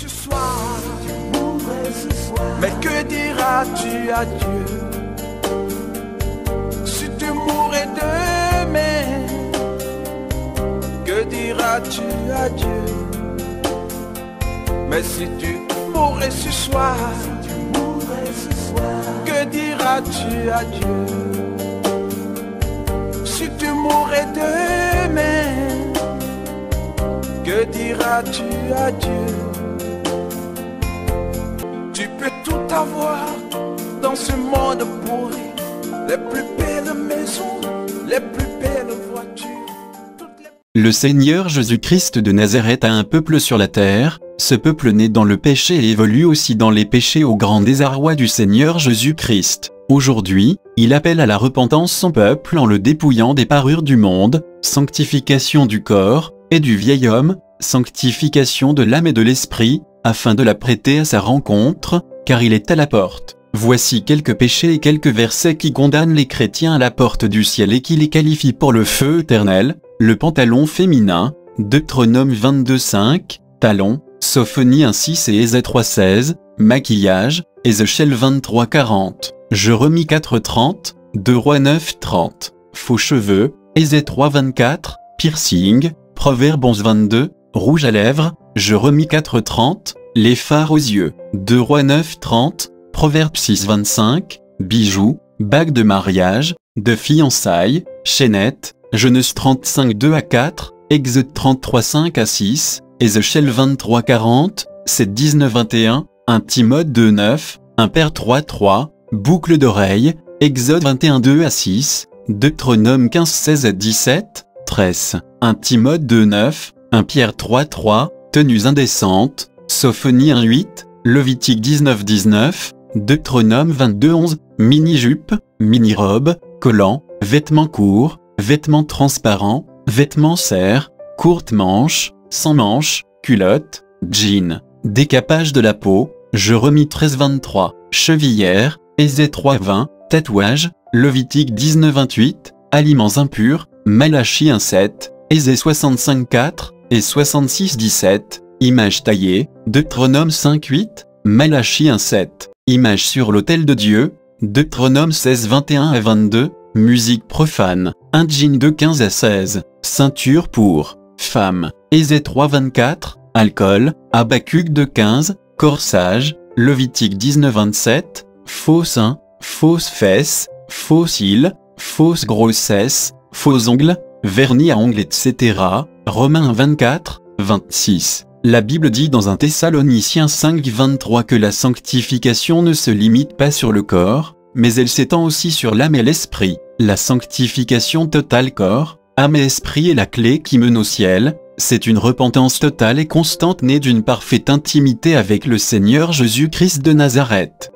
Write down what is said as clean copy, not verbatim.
ce soir, mais que diras-tu à Dieu? Si tu mourais demain, que diras-tu à Dieu? Mais si tu mourais ce soir, que diras-tu à Dieu? Si tu mourais demain, que diras-tu à Dieu? Tu peux tout avoir dans ce monde pourri, les plus belles maisons, les plus belles voitures. Le Seigneur Jésus-Christ de Nazareth a un peuple sur la terre. Ce peuple naît dans le péché et évolue aussi dans les péchés au grand désarroi du Seigneur Jésus-Christ. Aujourd'hui, il appelle à la repentance son peuple en le dépouillant des parures du monde, sanctification du corps et du vieil homme, sanctification de l'âme et de l'esprit, afin de la prêter à sa rencontre, car il est à la porte. Voici quelques péchés et quelques versets qui condamnent les chrétiens à la porte du ciel et qui les qualifient pour le feu éternel. Le pantalon féminin, Deutéronome 22:5, talon, Sophonie 1:6 et Ésée 3:16, maquillage, Ézéchiel 23:40, Jérémie 4:30, 2 Rois 9:30, faux cheveux, Ésée 3:24, piercing, Proverbe 11:22, rouge à lèvres, Jérémie 4:30, les fards aux yeux, 2 Rois 9:30, Proverbe 6:25, bijoux, bague de mariage, de fiançailles, chaînette, Genèse 35:2 à 4, Exode 33:5 à 6, Ézéchiel 23:40, 7:19-21, 1 Timothée 2:9, 1 Père 3:3, boucle d'oreille, Exode 21:2 à 6, Deutéronome 15:16 à 17, tresse, 1 Timothée 2:9, 1 Pierre 3:3, tenues indécentes, Sophonie 1:8, Lévitique 19:19, Deutéronome 22:11, mini-jupe, mini-robe, collant, vêtements courts, vêtements transparents, vêtements serres, courtes manches, sans manches, culottes, jeans, décapage de la peau, Jérémie 13:23, chevillère, Ésée 3:20, tatouage, Lévitique 19:28, aliments impurs, Malachie 1:7, Ésée 65:4 et 66:17, images taillées, Deutéronome 5:8, Malachie 1:7, images sur l'autel de Dieu, Deutéronome 16:21 à 22, musique profane, un jean de 15 à 16, ceinture pour femme, Ésée 3:24, alcool, Habacuc 2:15, corsage, Lévitique 19:27, faux seins, fausses fesses, faux cils, fausse grossesse, faux ongles, vernis à ongles etc. Romains 24:26. La Bible dit dans 1 Thessaloniciens 5:23 que la sanctification ne se limite pas sur le corps, mais elle s'étend aussi sur l'âme et l'esprit. La sanctification totale corps, âme et esprit est la clé qui mène au ciel. C'est une repentance totale et constante née d'une parfaite intimité avec le Seigneur Jésus-Christ de Nazareth.